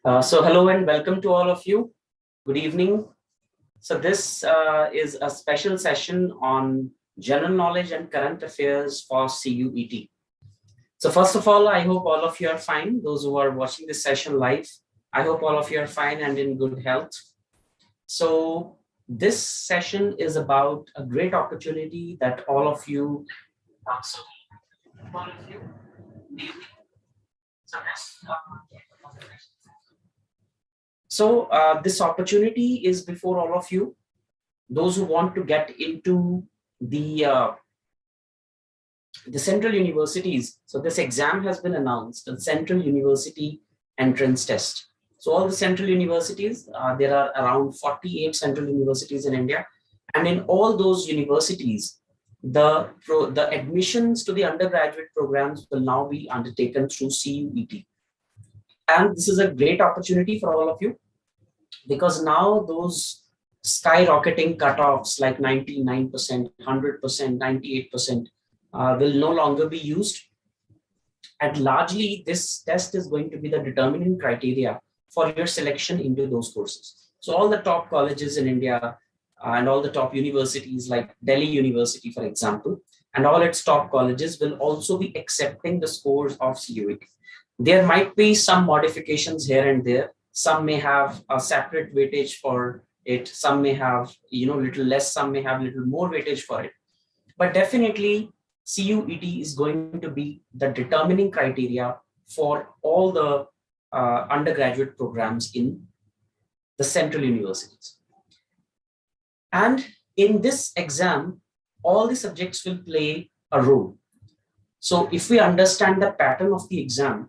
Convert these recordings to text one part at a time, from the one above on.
So hello and welcome to all of you. Good evening. So this is a special session on general knowledge and current affairs for CUET. So first of all, I hope all of you are fine. Those who are watching this session live, I hope all of you are fine and in good health. So this session is about a great opportunity that all of you. So this opportunity is before all of you. Those who want to get into the central universities. So this exam has been announced, the Central University Entrance Test. So all the central universities, there are around 48 central universities in India. And in all those universities, the admissions to the undergraduate programs will now be undertaken through CUET. And this is a great opportunity for all of you because now those skyrocketing cutoffs like 99%, 100%, 98% will no longer be used. And largely, this test is going to be the determining criteria for your selection into those courses. So all the top colleges in India and all the top universities like Delhi University, for example, and all its top colleges will also be accepting the scores of CUET. There might be some modifications here and there. Some may have a separate weightage for it. Some may have, little less. Some may have little more weightage for it. But definitely, CUET is going to be the determining criteria for all the undergraduate programs in the central universities. And in this exam, all the subjects will play a role. So if we understand the pattern of the exam,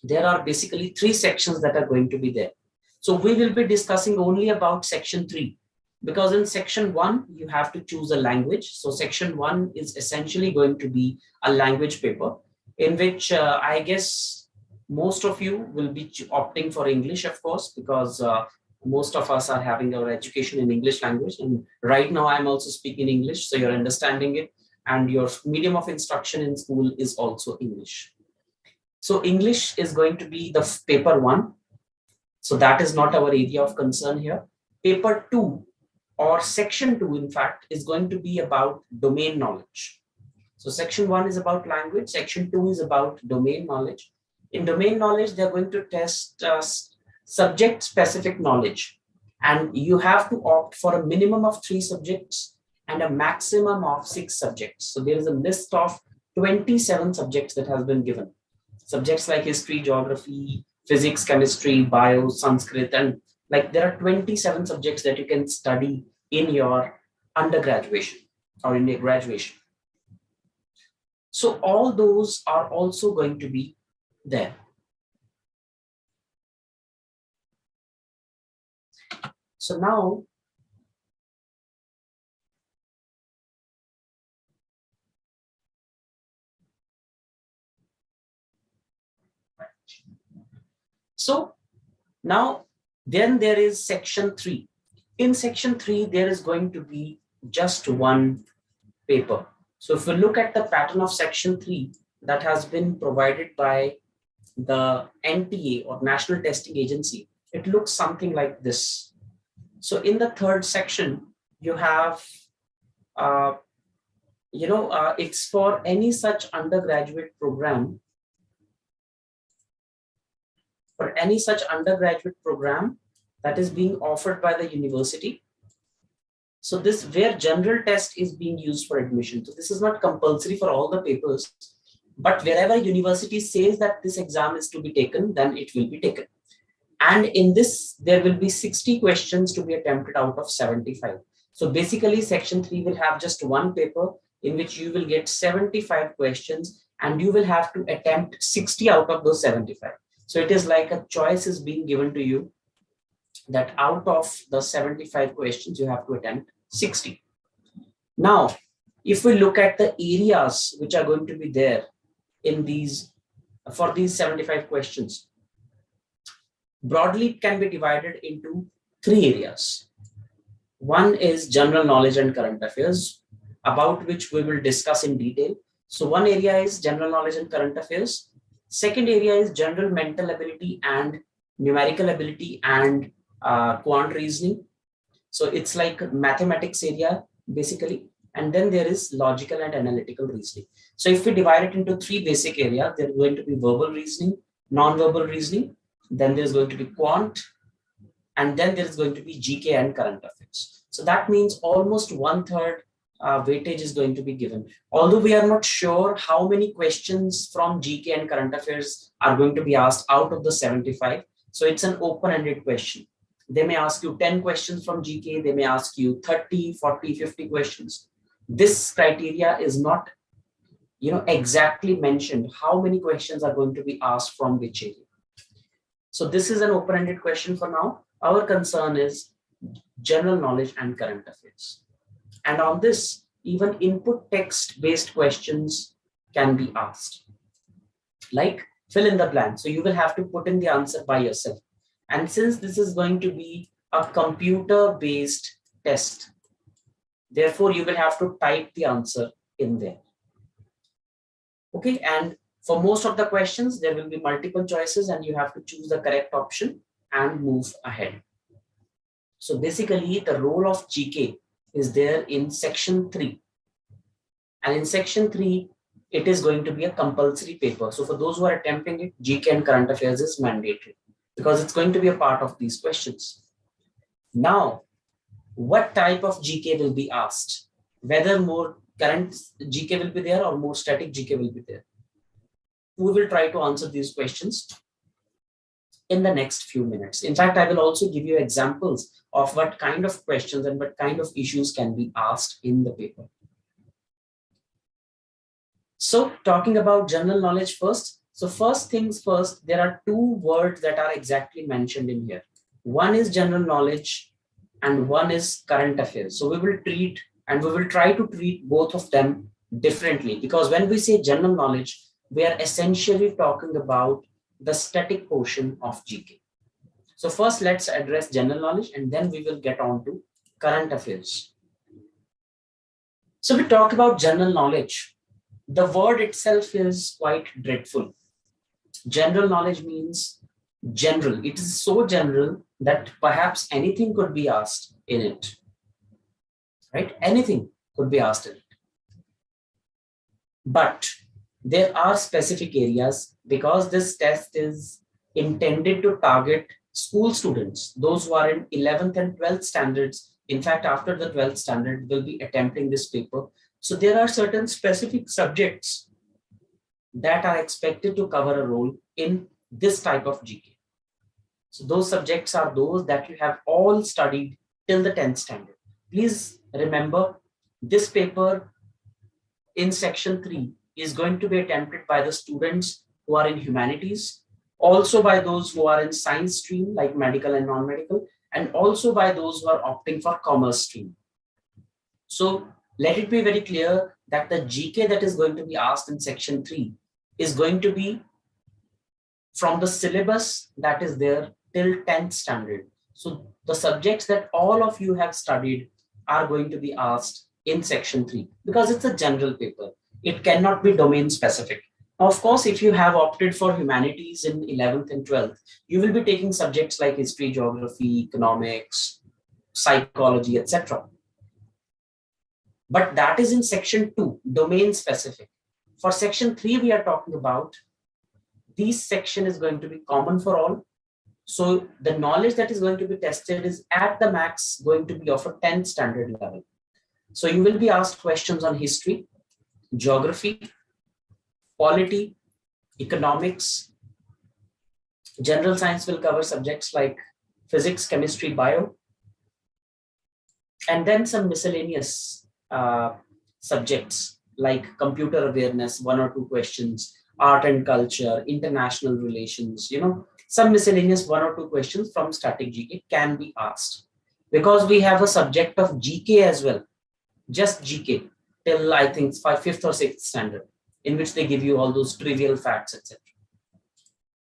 there are basically 3 sections that are going to be there. So we will be discussing only about section 3, because in section 1, you have to choose a language. So section 1 is essentially going to be a language paper in which I guess most of you will be opting for English, of course, because most of us are having our education in English language. And right now I'm also speaking English, so you're understanding it. And your medium of instruction in school is also English. So English is going to be the paper 1. So that is not our area of concern here. Paper 2 or section 2, in fact, is going to be about domain knowledge. So section 1 is about language. Section 2 is about domain knowledge. In domain knowledge, they're going to test subject specific knowledge. And you have to opt for a minimum of 3 subjects and a maximum of 6 subjects. So there is a list of 27 subjects that has been given. Subjects like history, geography, physics, chemistry, bio, Sanskrit, and like there are 27 subjects that you can study in your undergraduation or in your graduation. So all those are also going to be there. So now, then there is section 3. In section 3, there is going to be just one paper. So if we look at the pattern of section 3 that has been provided by the NTA or National Testing Agency, it looks something like this. So in the third section, you have, it's for any such undergraduate program. For any such undergraduate program that is being offered by the university. So this where general test is being used for admission. So this is not compulsory for all the papers, but wherever university says that this exam is to be taken, then it will be taken. And in this, there will be 60 questions to be attempted out of 75. So basically section 3 will have just one paper in which you will get 75 questions and you will have to attempt 60 out of those 75. So it is like a choice is being given to you that out of the 75 questions, you have to attempt 60. Now, if we look at the areas which are going to be there in these, for these 75 questions, broadly it can be divided into 3 areas. One is general knowledge and current affairs, about which we will discuss in detail. So one area is general knowledge and current affairs. Second area is general mental ability and numerical ability, and quant reasoning. So it's like mathematics area basically. And then there is logical and analytical reasoning. So if we divide it into three basic areas, there's going to be verbal reasoning, non-verbal reasoning, then there's going to be quant, and then there's going to be GK and current affairs. So that means almost 1/3 weightage is going to be given. Although we are not sure how many questions from GK and current affairs are going to be asked out of the 75. So it's an open-ended question. They may ask you 10 questions from GK, they may ask you 30, 40, 50 questions. This criteria is not exactly mentioned how many questions are going to be asked from which area. So this is an open-ended question for now. Our concern is general knowledge and current affairs. And on this, even input text-based questions can be asked. Like fill in the blank. So you will have to put in the answer by yourself. And since this is going to be a computer-based test, therefore you will have to type the answer in there. Okay, and for most of the questions, there will be multiple choices and you have to choose the correct option and move ahead. So basically, the role of GK is there in section 3. And in section 3, it is going to be a compulsory paper. So for those who are attempting it, GK and current affairs is mandatory because it's going to be a part of these questions. Now, what type of GK will be asked? Whether more current GK will be there or more static GK will be there. We will try to answer these questions in the next few minutes. In fact, I will also give you examples of what kind of questions and what kind of issues can be asked in the paper. So talking about general knowledge first. So first things first, there are two words that are exactly mentioned in here. One is general knowledge and one is current affairs. So we will treat and we will try to treat both of them differently, because when we say general knowledge, we are essentially talking about the static portion of GK. So first let's address general knowledge and then we will get on to current affairs. So we talk about general knowledge. The word itself is quite dreadful. General knowledge means general. It is so general that perhaps anything could be asked in it. Right? Anything could be asked in it. But there are specific areas, because this test is intended to target school students, those who are in 11th and 12th standards. In fact, after the 12th standard, will be attempting this paper. So there are certain specific subjects that are expected to cover a role in this type of GK. So those subjects are those that you have all studied till the 10th standard. Please remember, this paper in section 3 is going to be attempted by the students who are in humanities, also by those who are in science stream like medical and non-medical, and also by those who are opting for commerce stream. So let it be very clear that the GK that is going to be asked in section 3 is going to be from the syllabus that is there till 10th standard. So the subjects that all of you have studied are going to be asked in section 3 because it's a general paper. It cannot be domain specific. Of course, if you have opted for humanities in 11th and 12th, you will be taking subjects like history, geography, economics, psychology, etc. But that is in section 2, domain specific. For section 3, we are talking about this section is going to be common for all. So the knowledge that is going to be tested is at the max going to be of a 10th standard level. So you will be asked questions on history, geography, polity, economics. General science will cover subjects like physics, chemistry, bio, and then some miscellaneous subjects like computer awareness, 1 or 2 questions, art and culture, international relations, some miscellaneous 1 or 2 questions from static GK can be asked, because we have a subject of GK as well, just GK till I think 5th or 6th standard, in which they give you all those trivial facts, etc.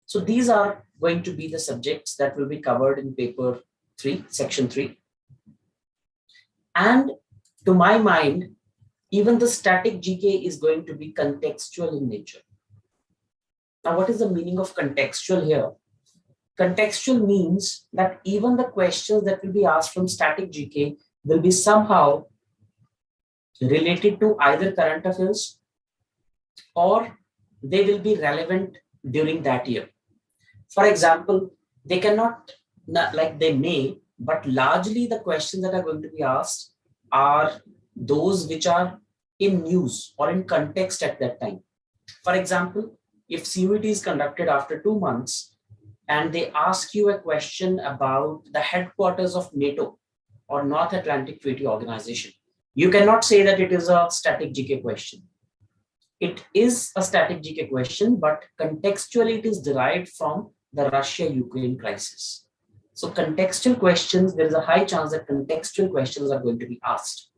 So these are going to be the subjects that will be covered in paper 3, section 3. And to my mind, even the static GK is going to be contextual in nature. Now, what is the meaning of contextual here? Contextual means that even the questions that will be asked from static GK will be somehow related to either current affairs or they will be relevant during that year. For example, they cannot, not like they may, but largely the questions that are going to be asked are those which are in news or in context at that time. For example, if CUET is conducted after 2 months and they ask you a question about the headquarters of NATO or North Atlantic Treaty Organization, you cannot say that it is a static GK question. It is a static GK question, but contextually it is derived from the Russia-Ukraine crisis. So contextual questions, there is a high chance that contextual questions are going to be asked.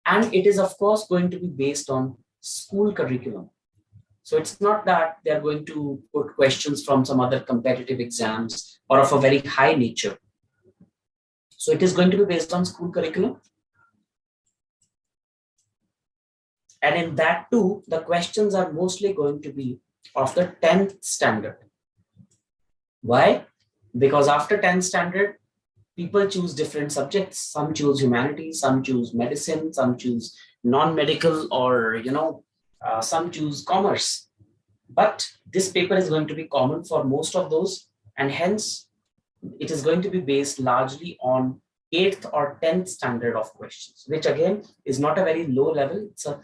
And it is of course going to be based on school curriculum. So it's not that they're going to put questions from some other competitive exams or of a very high nature. So it is going to be based on school curriculum. And in that too, the questions are mostly going to be of the 10th standard. Why? Because after 10th standard, people choose different subjects. Some choose humanities, some choose medicine, some choose non-medical, or some choose commerce. But this paper is going to be common for most of those, and hence it is going to be based largely on 8th or 10th standard of questions, which again is not a very low level. It's a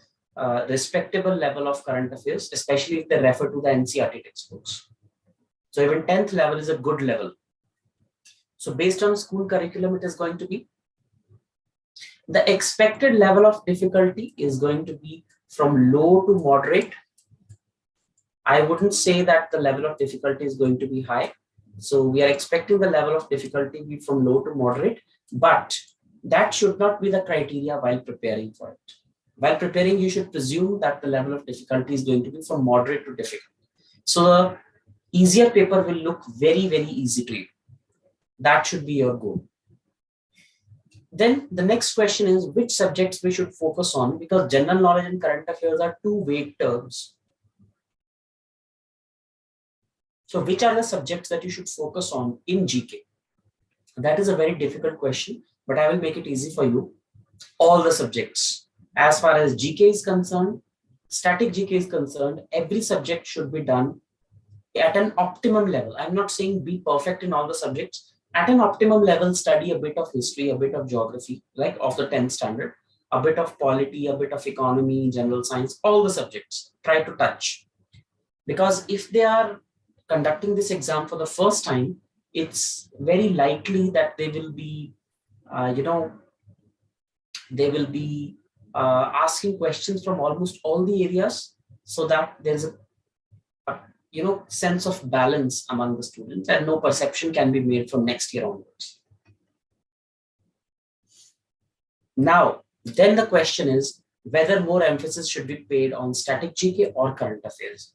respectable level of current affairs, especially if they refer to the NCERT textbooks. So even 10th level is a good level. So based on school curriculum, it is going to be the expected level of difficulty is going to be from low to moderate. I wouldn't say that the level of difficulty is going to be high. So we are expecting the level of difficulty be from low to moderate, but that should not be the criteria while preparing for it. While preparing, you should presume that the level of difficulty is going to be from moderate to difficult. So the easier paper will look very, very easy to you. That should be your goal. Then the next question is which subjects we should focus on, because general knowledge and current affairs are two vague terms. So which are the subjects that you should focus on in GK? That is a very difficult question, but I will make it easy for you. All the subjects. As far as GK is concerned, static GK is concerned, every subject should be done at an optimum level. I'm not saying be perfect in all the subjects. At an optimum level, study a bit of history, a bit of geography, like of the 10th standard, a bit of polity, a bit of economy, general science, all the subjects. Try to touch. Because if they are conducting this exam for the first time, it's very likely that they will be, asking questions from almost all the areas, so that there's a sense of balance among the students and no perception can be made from next year onwards. Now, then the question is whether more emphasis should be paid on static GK or current affairs.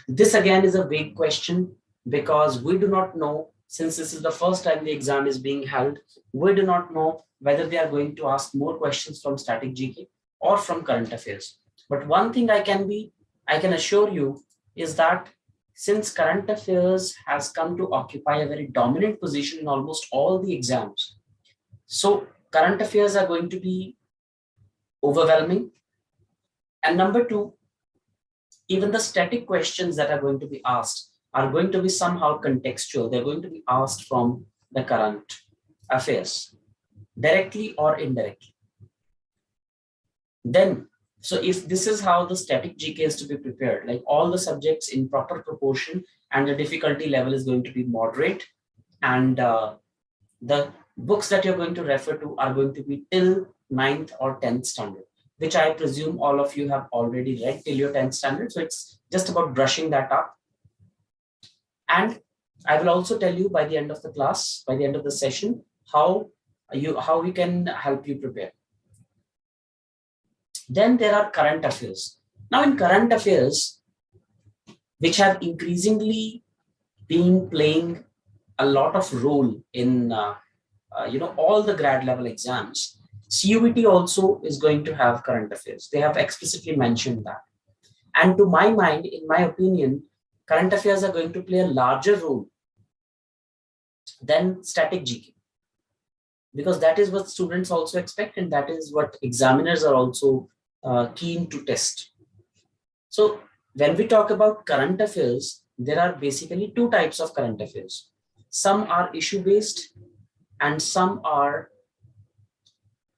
This again is a vague question because we do not know, since this is the first time the exam is being held, we do not know whether they are going to ask more questions from static GK or from current affairs. But one thing I can assure you is that since current affairs has come to occupy a very dominant position in almost all the exams, so current affairs are going to be overwhelming. And number two, even the static questions that are going to be asked are going to be somehow contextual. They're going to be asked from the current affairs, directly or indirectly. Then, so if this is how the static GK is to be prepared, like all the subjects in proper proportion and the difficulty level is going to be moderate, and the books that you're going to refer to are going to be till 9th or 10th standard, which I presume all of you have already read till your 10th standard. So it's just about brushing that up. And I will also tell you by the end of the class, by the end of the session, how we can help you prepare. Then there are current affairs. Now in current affairs, which have increasingly been playing a lot of role in all the grad level exams, CUET also is going to have current affairs. They have explicitly mentioned that. And to my mind, in my opinion, current affairs are going to play a larger role Then static GK, because that is what students also expect, and that is what examiners are also keen to test. So when we talk about current affairs, there are basically two types of current affairs. Some are issue based and some are,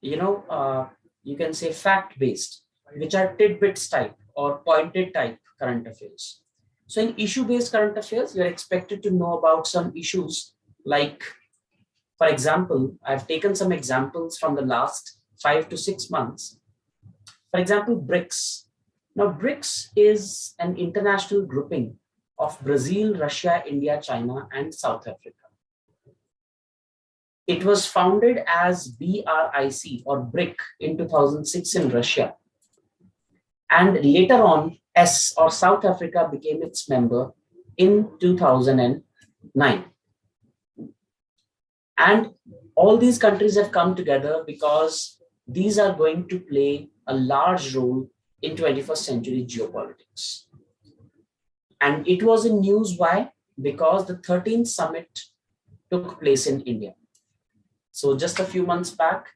you can say fact based, which are tidbits type or pointed type current affairs. So in issue based current affairs, you're expected to know about some issues like, for example, I've taken some examples from the last 5 to 6 months. For example, BRICS. Now, BRICS is an international grouping of Brazil, Russia, India, China, and South Africa. It was founded as BRIC or BRIC in 2006 in Russia. And later on, S or South Africa became its member in 2009. And all these countries have come together because these are going to play a large role in 21st century geopolitics. And it was in news. Why? Because the 13th summit took place in India. So just a few months back,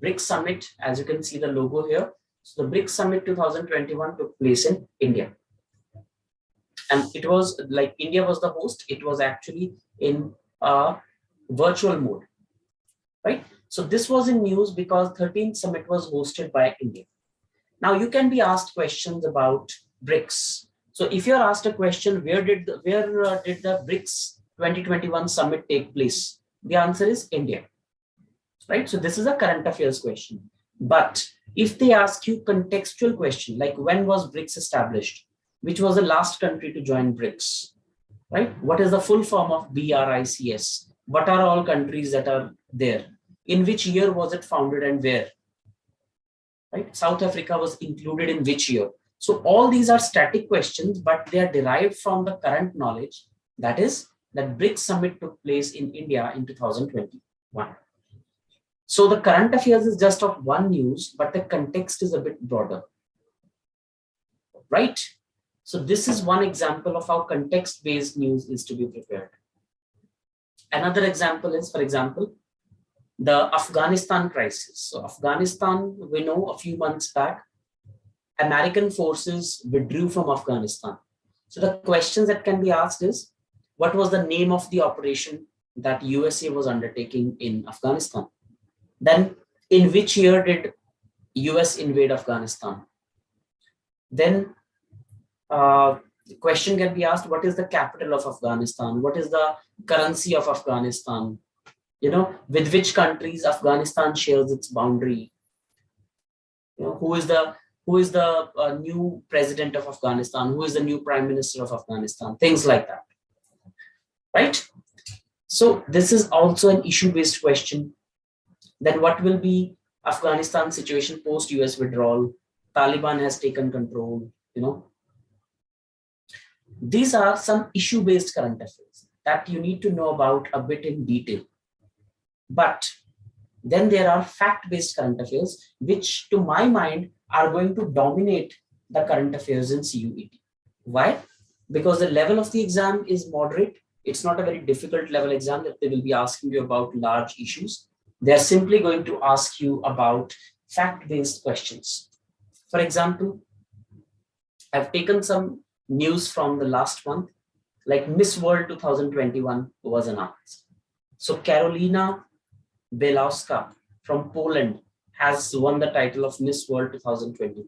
BRICS Summit, as you can see the logo here. So the BRICS Summit 2021 took place in India. And it was like India was the host. It was actually in a virtual mode, right? So this was in news because 13th Summit was hosted by India. Now you can be asked questions about BRICS. So if you're asked a question, where did the BRICS 2021 Summit take place? The answer is India. Right? So this is a current affairs question. But if they ask you contextual question, like when was BRICS established? Which was the last country to join BRICS? Right? What is the full form of BRICS? What are all countries that are there? In which year was it founded and where? Right? South Africa was included in which year? So all these are static questions, but they are derived from the current knowledge. That is, that BRICS Summit took place in India in 2021. So the current affairs is just of one news, but the context is a bit broader, right? So this is one example of how context-based news is to be prepared. Another example is, for example, the Afghanistan crisis. So Afghanistan, we know a few months back, American forces withdrew from Afghanistan. So the questions that can be asked is, what was the name of the operation that USA was undertaking in Afghanistan? Then, in which year did US invade Afghanistan? Then, the question can be asked, what is the capital of Afghanistan? What is the currency of Afghanistan? With which countries Afghanistan shares its boundary? Who is the new president of Afghanistan? Who is the new prime minister of Afghanistan? Things like that, right? So this is also an issue-based question. Then what will be Afghanistan situation post-US withdrawal? Taliban has taken control, These are some issue-based current affairs that you need to know about a bit in detail. But then there are fact-based current affairs, which to my mind are going to dominate the current affairs in CUET. Why? Because the level of the exam is moderate. It's not a very difficult level exam that they will be asking you about large issues. They're simply going to ask you about fact-based questions. For example, I've taken some news from the last month, like Miss World 2021 was announced. So Karolina Bielawska from Poland has won the title of Miss World 2021.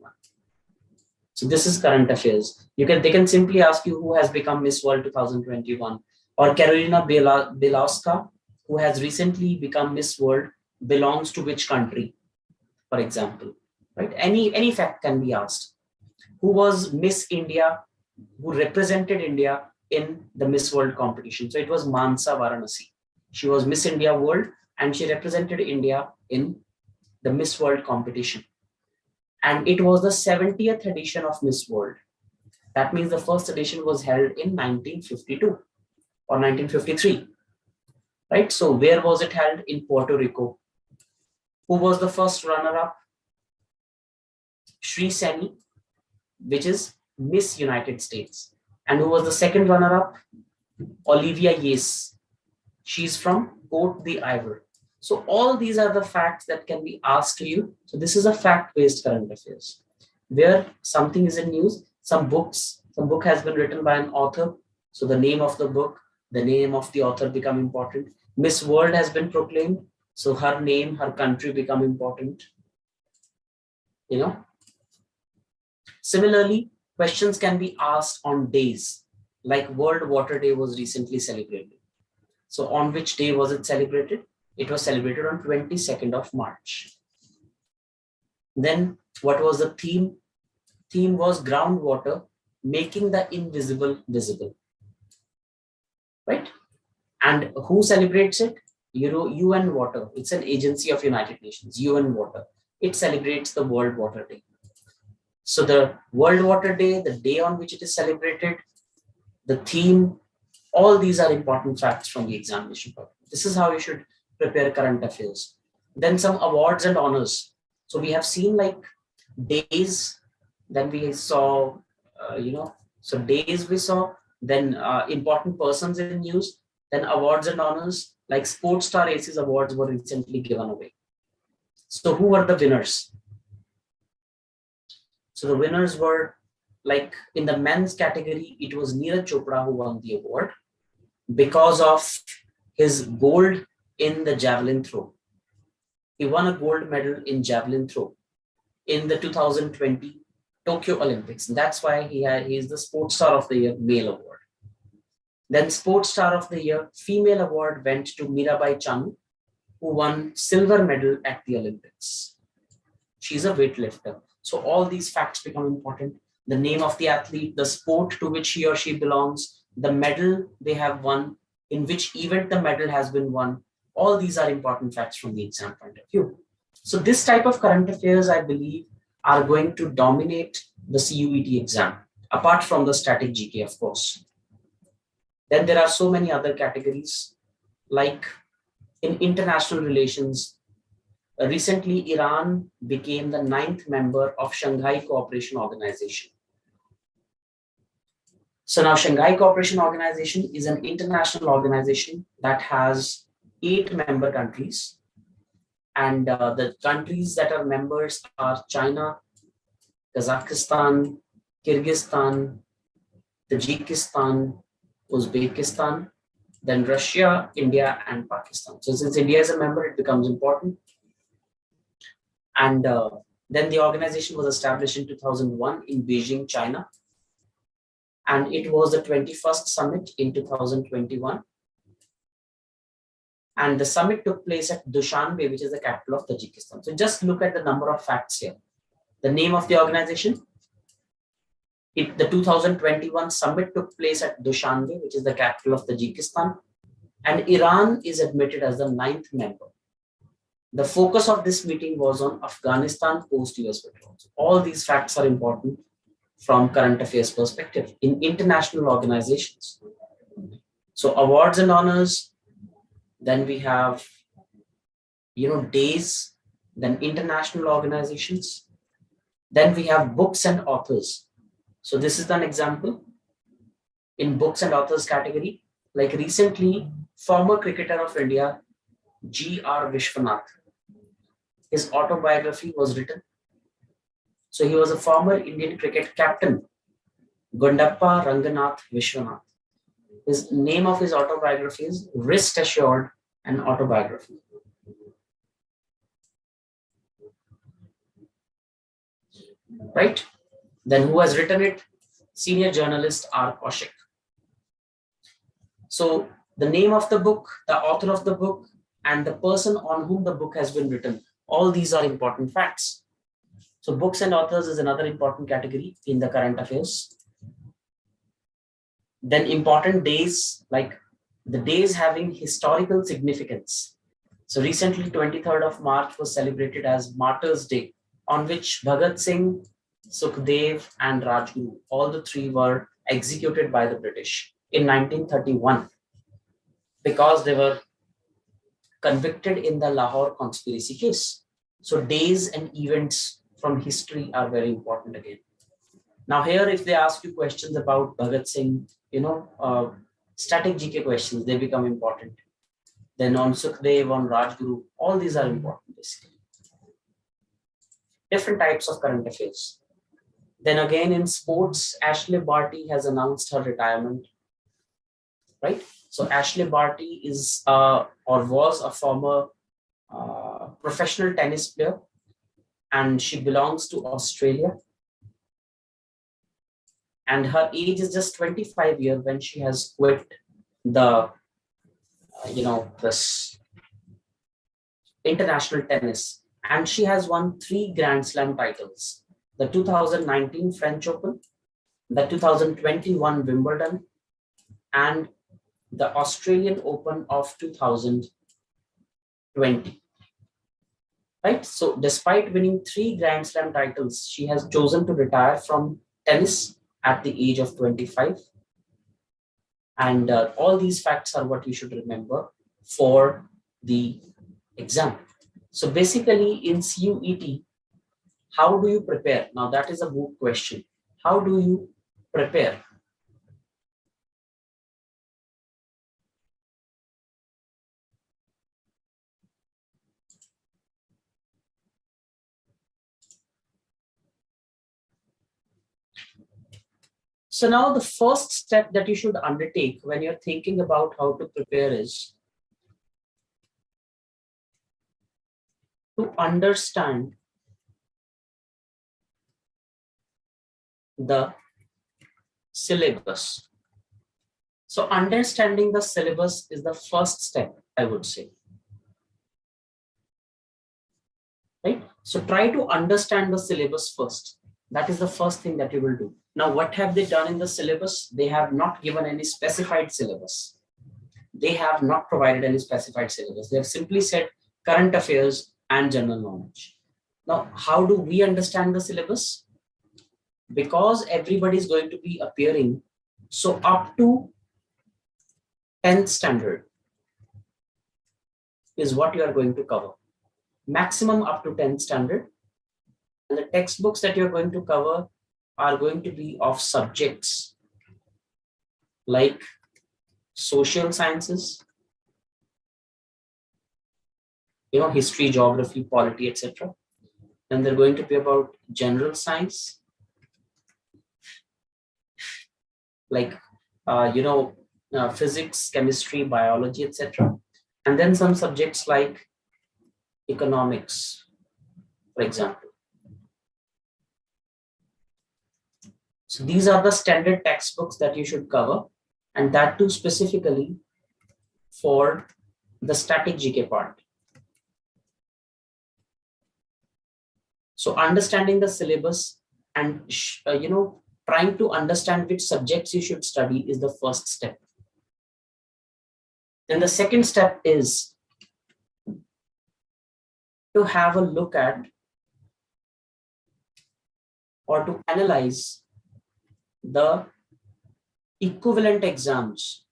So this is current affairs. They can simply ask you who has become Miss World 2021, or Karolina Bielawska, who has recently become Miss World, belongs to which country, for example, right? Any fact can be asked. Who was Miss India, who represented India in the Miss World competition? So it was Mansa Varanasi. She was Miss India World and she represented India in the Miss World competition. And it was the 70th edition of Miss World. That means the first edition was held in 1952 or 1953. Right? So where was it held? In Puerto Rico. Who was the first runner-up? Sri Seni, which is Miss United States. And who was the second runner-up? Olivia Yates, She's from Cote d'Ivoire. So all these are the facts that can be asked to you. So this is a fact-based current affairs, where something is in news, some book has been written by an author. So the name of the book, the name of the author become important. Miss World has been proclaimed. So her name, her country become important. Similarly, questions can be asked on days, like World Water Day was recently celebrated. So on which day was it celebrated? It was celebrated on 22nd of March. Then what was the theme? Theme was groundwater, making the invisible visible. Right? And who celebrates it? UN Water. It's an agency of United Nations, UN Water. It celebrates the World Water Day. So the World Water Day, the day on which it is celebrated, the theme, all these are important facts from the examination paper. This is how you should prepare current affairs. Then some awards and honors. So we have seen like days, then we saw, so days we saw, then important persons in news, then awards and honors, like Sports Star Aces awards were recently given away. So who were the winners? So the winners were, like in the men's category, it was Neeraj Chopra who won the award because of his gold in the javelin throw. He won a gold medal in javelin throw in the 2020 Tokyo Olympics. That's why he is the Sports Star of the Year male award. Then Sports Star of the Year female award went to Mirabai Chanu, who won silver medal at the Olympics. She's a weightlifter. So all these facts become important. The name of the athlete, the sport to which he or she belongs, the medal they have won, in which event the medal has been won. All these are important facts from the exam point of view. So this type of current affairs, I believe, are going to dominate the CUET exam, apart from the static GK, of course. Then there are so many other categories, like in international relations. Recently, Iran became the 9th member of Shanghai Cooperation Organization. So now Shanghai Cooperation Organization is an international organization that has 8 member countries. And the countries that are members are China, Kazakhstan, Kyrgyzstan, Tajikistan, Uzbekistan, then Russia, India, and Pakistan. So since India is a member, it becomes important. And then the organization was established in 2001 in Beijing, China. And it was the 21st summit in 2021. And the summit took place at Dushanbe, which is the capital of Tajikistan. So just look at the number of facts here. The name of the organization, the 2021 summit took place at Dushanbe, which is the capital of Tajikistan. And Iran is admitted as the 9th member. The focus of this meeting was on Afghanistan post-US withdrawal. All these facts are important from current affairs perspective in international organizations. So awards and honors, then we have, days, then international organizations, then we have books and authors. So this is an example in books and authors category. Like recently, former cricketer of India, G.R. Vishwanath, his autobiography was written. So he was a former Indian cricket captain, Gundappa Ranganath Vishwanath. His name of his autobiography is Wrist Assured, an autobiography. Right? Then who has written it? Senior journalist R. Kaushik. So the name of the book, the author of the book, and the person on whom the book has been written, all these are important facts. So books and authors is another important category in the current affairs. Then important days, like the days having historical significance. So recently, 23rd of March was celebrated as Martyrs' Day, on which Bhagat Singh, Sukhdev, and Rajguru, all the three were executed by the British in 1931 because they were convicted in the Lahore conspiracy case. So days and events from history are very important again. Now here, if they ask you questions about Bhagat Singh, static GK questions, they become important. then on Sukhdev, on Rajguru, all these are important basically. Different types of current affairs. Then again in sports, Ashley Barty has announced her retirement, right? So Ashley Barty is or was a former professional tennis player, and she belongs to Australia. And her age is just 25 years when she has quit the, this international tennis. And she has won 3 Grand Slam titles: the 2019 French Open, the 2021 Wimbledon, and the Australian Open of 2020. Right? So despite winning 3 Grand Slam titles, she has chosen to retire from tennis at the age of 25. And all these facts are what you should remember for the exam. So basically in CUET, how do you prepare? Now that is a moot question. How do you prepare? So now the first step that you should undertake when you're thinking about how to prepare is to understand the syllabus. So understanding the syllabus is the first step, I would say. Right? So try to understand the syllabus first. That is the first thing that you will do. Now, what have they done in the syllabus? They have not given any specified syllabus. They have not provided any specified syllabus. They have simply said current affairs and general knowledge. Now, how do we understand the syllabus? Because everybody is going to be appearing, so up to 10th standard is what you are going to cover. Maximum up to 10th standard. And the textbooks that you're going to cover are going to be of subjects like social sciences, history, geography, polity, etc. Then they're going to be about general science, like physics, chemistry, biology, etc. And then some subjects like economics, for example. So these are the standard textbooks that you should cover, and that too specifically for the static GK part. So understanding the syllabus and trying to understand which subjects you should study is the first step. Then the second step is to have a look at or to analyze the equivalent exams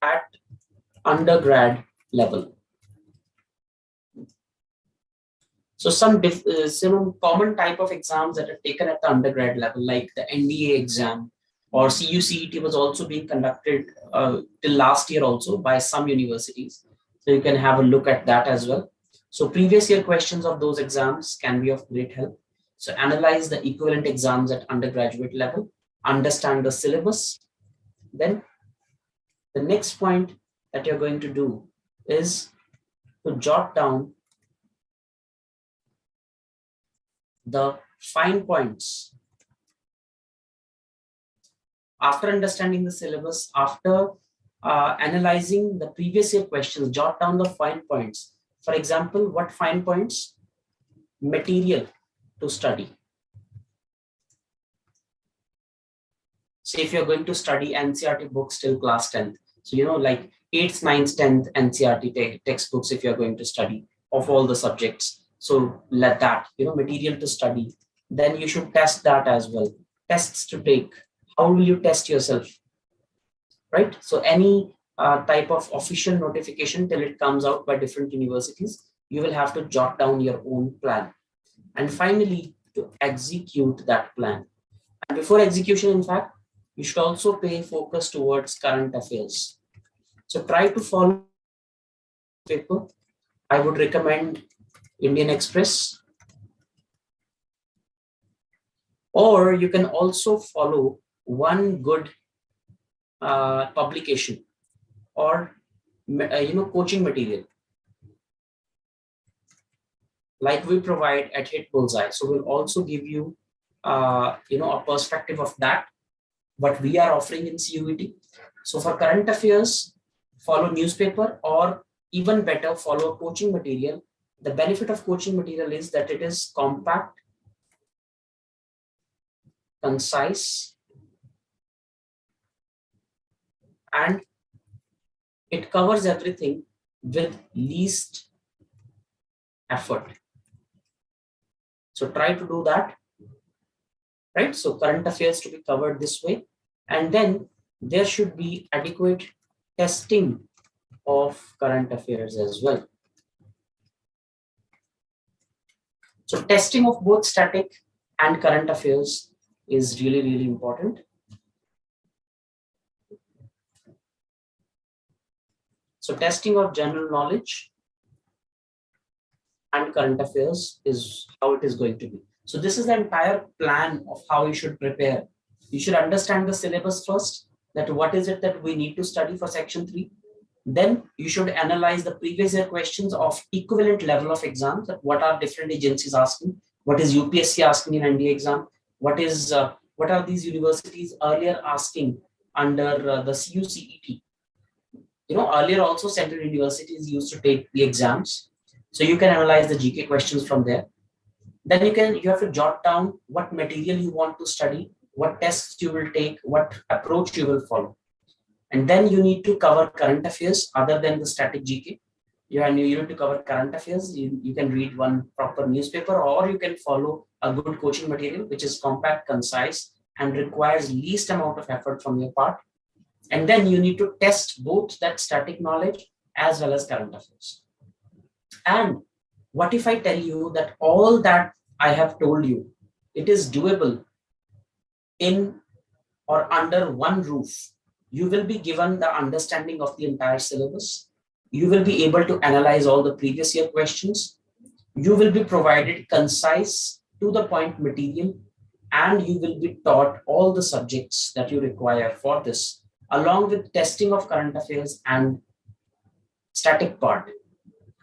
at undergrad level. So some common type of exams that are taken at the undergrad level, like the NDA exam, or CUCET was also being conducted till last year also by some universities. So you can have a look at that as well. So previous year questions of those exams can be of great help. So analyze the equivalent exams at undergraduate level, understand the syllabus. Then the next point that you're going to do is to jot down the fine points. After understanding the syllabus, after analyzing the previous year questions, jot down the fine points. For example, what fine points? Material to study. Say if you're going to study NCERT books till class 10th. So, like 8th, 9th, 10th NCERT textbooks if you're going to study of all the subjects. So let that, material to study. Then you should test that as well. Tests to take. How will you test yourself? Right? So any type of official notification till it comes out by different universities, you will have to jot down your own plan. And finally, to execute that plan. And before execution, in fact, you should also pay focus towards current affairs. So try to follow paper. I would recommend Indian Express, or you can also follow one good publication or coaching material like we provide at Hitbullseye. So we'll also give you a perspective of that what we are offering in CUET. So for current affairs, follow newspaper, or even better, follow coaching material. The benefit of coaching material is that it is compact, concise, and it covers everything with least effort. So try to do that, right? So current affairs to be covered this way, and then there should be adequate testing of current affairs as well. So testing of both static and current affairs is really, really important. So testing of general knowledge and current affairs is how it is going to be. So this is the entire plan of how you should prepare. You should understand the syllabus first, that what is it that we need to study for section 3. Then you should analyze the previous year questions of equivalent level of exams, that what are different agencies asking, what is UPSC asking in NDA exam, what are these universities earlier asking under the CUCET. Earlier also central universities used to take the exams. So you can analyze the GK questions from there. Then you have to jot down what material you want to study, what tests you will take, what approach you will follow. And then you need to cover current affairs other than the static GK. You need to cover current affairs. You can read one proper newspaper, or you can follow a good coaching material, which is compact, concise, and requires least amount of effort from your part. And then you need to test both that static knowledge as well as current affairs. And what if I tell you that all that I have told you, it is doable in or under one roof? You will be given the understanding of the entire syllabus. You will be able to analyze all the previous year questions. You will be provided concise, to the point material, and you will be taught all the subjects that you require for this, along with testing of current affairs and static part.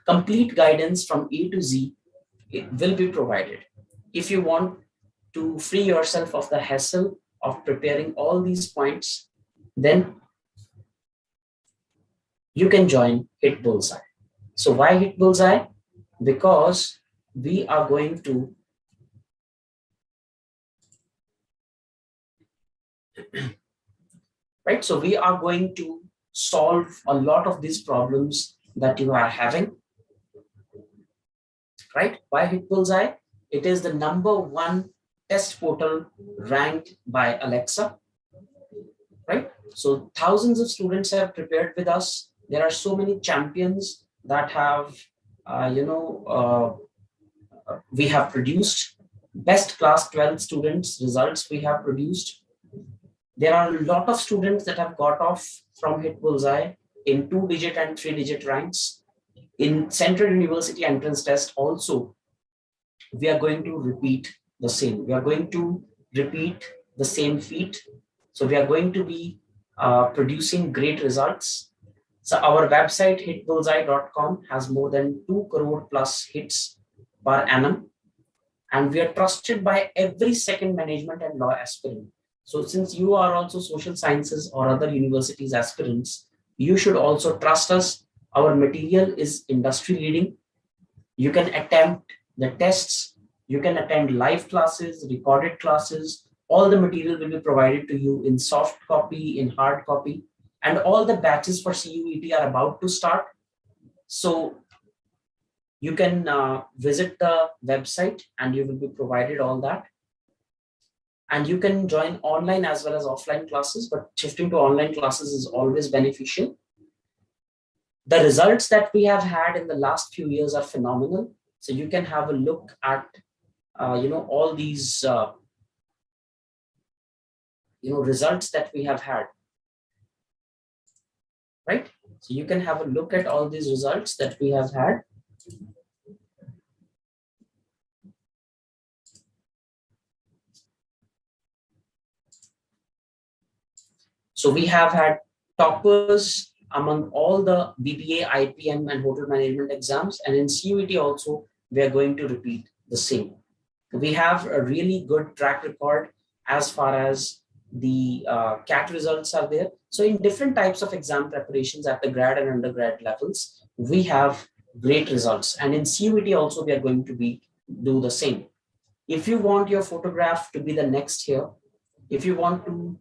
Complete guidance from A to Z will be provided. If you want to free yourself of the hassle of preparing all these points, then you can join Hitbullseye. So why Hitbullseye? Because we are going to right. So we are going to solve a lot of these problems that you are having. Right? Why Hitbullseye? It is the #1 test portal ranked by Alexa. Right? So thousands of students have prepared with us. There are so many champions that have, we have produced best class 12 students results we have produced. There are a lot of students that have got off from Hitbullseye in 2-digit and 3-digit ranks. In Central University entrance test also, we are going to repeat the same. We are going to repeat the same feat. So we are going to be producing great results. So our website hitbullseye.com has more than 2 crore plus hits per annum. And we are trusted by every second management and law aspirant. So since you are also social sciences or other universities aspirants, you should also trust us. Our material is industry leading. You can attempt the tests, you can attend live classes, recorded classes. All the material will be provided to you in soft copy, in hard copy, and all the batches for CUET are about to start. So you can visit the website and you will be provided all that. And you can join online as well as offline classes, but shifting to online classes is always beneficial. The results that we have had in the last few years are phenomenal. So you can have a look at, all these results that we have had, right? So you can have a look at all these results that we have had. So we have had toppers among all the BBA, IPM, and hotel management exams. And in CUET also, we are going to repeat the same. We have a really good track record as far as the CAT results are there. So in different types of exam preparations at the grad and undergrad levels, we have great results. And in CUET also, we are going to do the same. If you want your photograph to be the next here, if you want to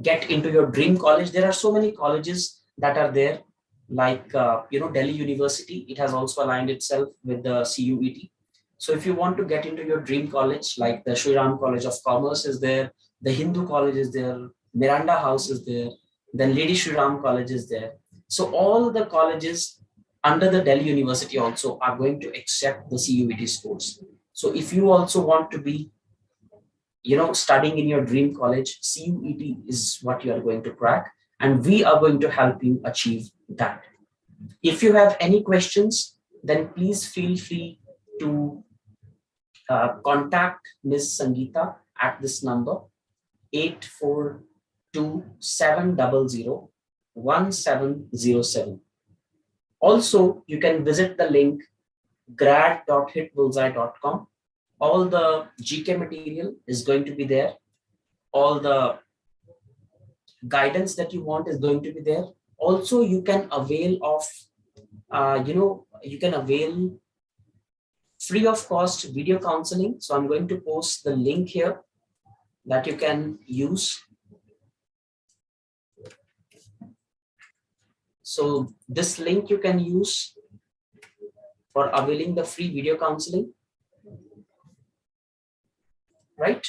get into your dream college, there are so many colleges that are there, like Delhi University. It has also aligned itself with the CUET. So if you want to get into your dream college, like the Sri Ram College of Commerce is there, the Hindu College is there, Miranda House is there, then Lady Sri Ram College is there. So all the colleges under the Delhi University also are going to accept the CUET scores. So if you also want to be studying in your dream college, CUET is what you are going to crack, and we are going to help you achieve that. If you have any questions, then please feel free to contact Ms. Sangeeta at this number 842-700-1707. Also, you can visit the link grad.hitbullseye.com. All the GK material is going to be there. All the guidance that you want is going to be there. Also, you can avail of, you can avail free of cost video counseling. So I'm going to post the link here that you can use. So this link you can use for availing the free video counseling, right?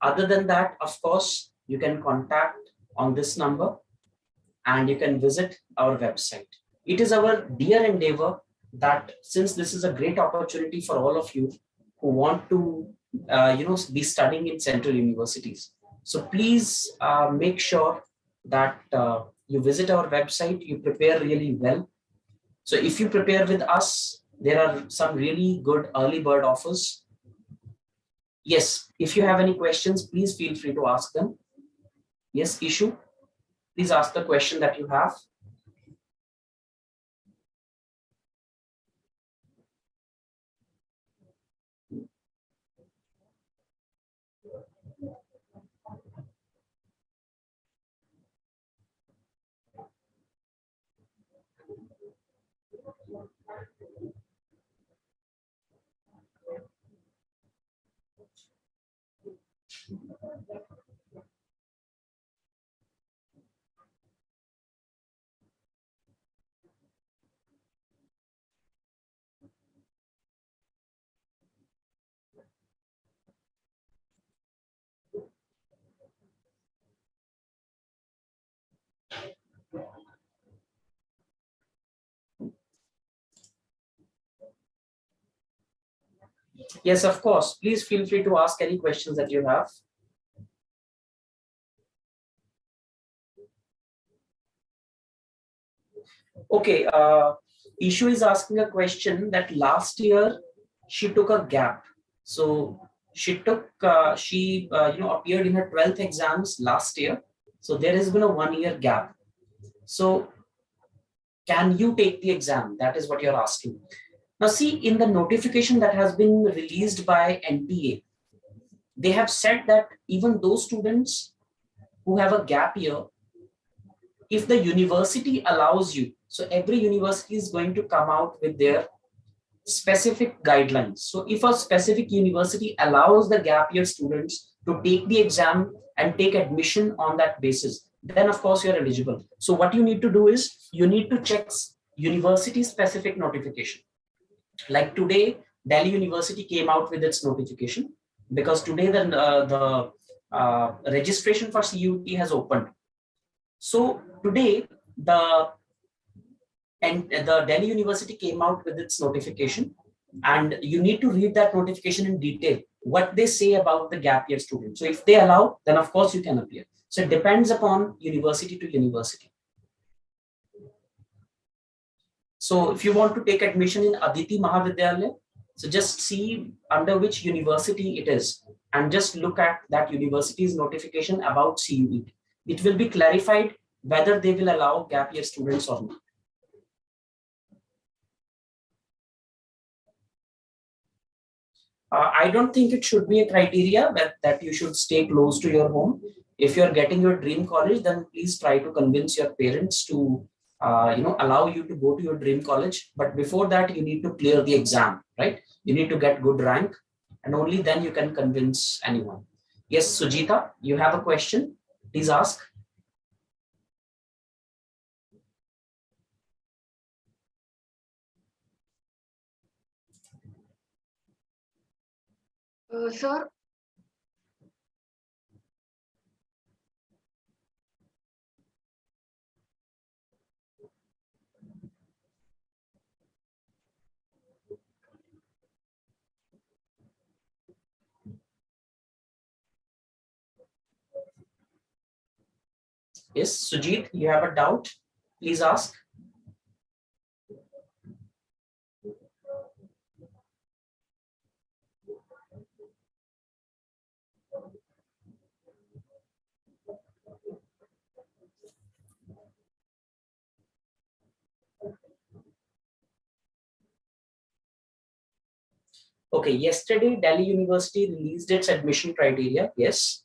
Other than that, of course, you can contact on this number and you can visit our website. It is our dear endeavor that since this is a great opportunity for all of you who want to be studying in central universities. So please make sure that you visit our website, you prepare really well. So if you prepare with us, there are some really good early bird offers. Yes, if you have any questions, please feel free to ask them. Yes, Ishu, please ask the question that you have. Yes, of course. Please feel free to ask any questions that you have. Okay, Ishu is asking a question that last year she took a gap. So she took, appeared in her 12th exams last year. So there has been a 1-year gap. So can you take the exam? That is what you're asking. Now see, in the notification that has been released by NTA, they have said that even those students who have a gap year, if the university allows you, so every university is going to come out with their specific guidelines. So if a specific university allows the gap year students to take the exam and take admission on that basis, then of course you're eligible. So what you need to do is you need to check university specific notification. Like today, Delhi University came out with its notification because today the registration for CUET has opened. So today the Delhi University came out with its notification, and you need to read that notification in detail. what they say about the gap year student. So if they allow, then of course you can appear. So it depends upon university to university. So if you want to take admission in Aditi Mahavidyalaya, so just see under which university it is and just look at that university's notification about CUET. It will be clarified whether they will allow gap year students or not. I don't think it should be a criteria that you should stay close to your home. If you're getting your dream college, then please try to convince your parents to allow you to go to your dream college. But before that, you need to clear the exam, right? You need to get good rank, and only then you can convince anyone. Yes, Sujita, you have a question? Please ask. Sir, Yes, Sujit, you have a doubt? Please ask. Okay, yesterday Delhi University released its admission criteria. Yes.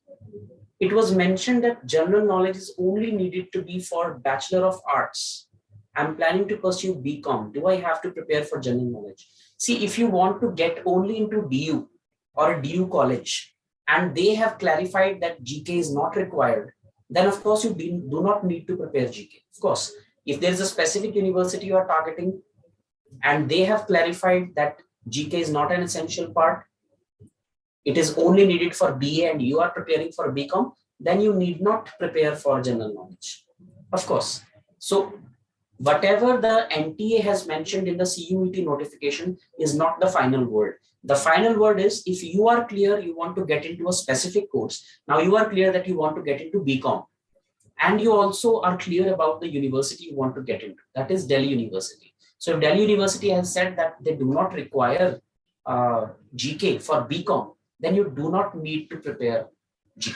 It was mentioned that general knowledge is only needed to be for Bachelor of Arts. I'm planning to pursue BCom. Do I have to prepare for general knowledge? See, if you want to get only into DU or a DU college, and they have clarified that GK is not required, then of course you do not need to prepare GK. Of course, if there is a specific university you are targeting, and they have clarified that GK is not an essential part, it is only needed for BA and you are preparing for BCom, then you need not prepare for general knowledge. Of course. So whatever the NTA has mentioned in the CUET notification is not the final word. The final word is if you are clear, you want to get into a specific course. Now you are clear that you want to get into BCom. And you also are clear about the university you want to get into. That is Delhi University. So if Delhi University has said that they do not require GK for BCom, then you do not need to prepare GK.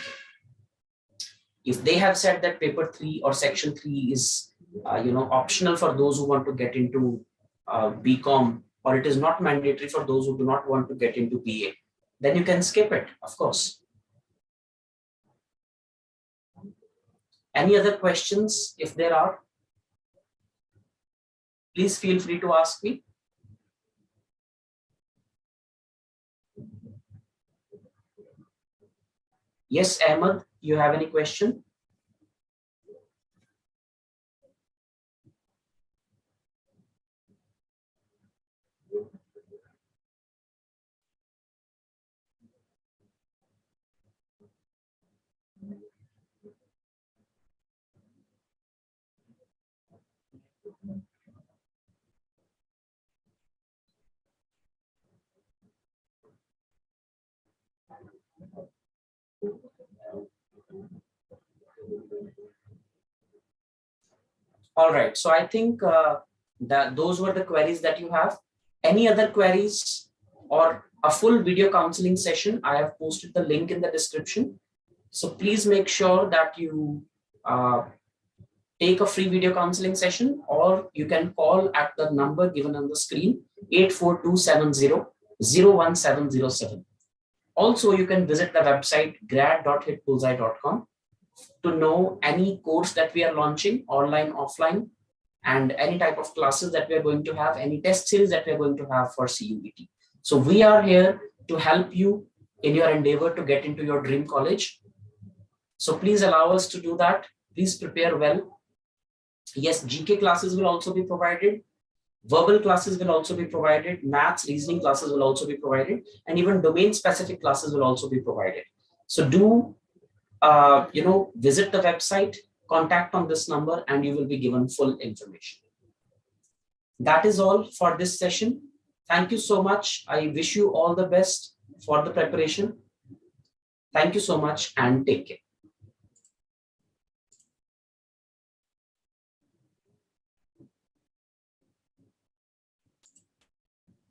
If they have said that paper 3 or section 3 is optional for those who want to get into BCom, or it is not mandatory for those who do not want to get into BA, then you can skip it, of course. Any other questions? If there are, please feel free to ask me. Yes, Ahmed, you have any question? All right, so I think that those were the queries that you have. Any other queries or a full video counseling session? I have posted the link in the description. So please make sure that you take a free video counseling session, or you can call at the number given on the screen, 84270-01707. Also, you can visit the website grad.hitbullseye.com to know any course that we are launching, online, offline, and any type of classes that we are going to have, any test series that we are going to have for CUET. So we are here to help you in your endeavor to get into your dream college. So please allow us to do that. Please prepare well. Yes, GK classes will also be provided. Verbal classes will also be provided. Maths, reasoning classes will also be provided. And even domain specific classes will also be provided. So do visit the website, contact on this number, and you will be given full information. That is all for this session. Thank you so much. I wish you all the best for the preparation. Thank you so much and take care.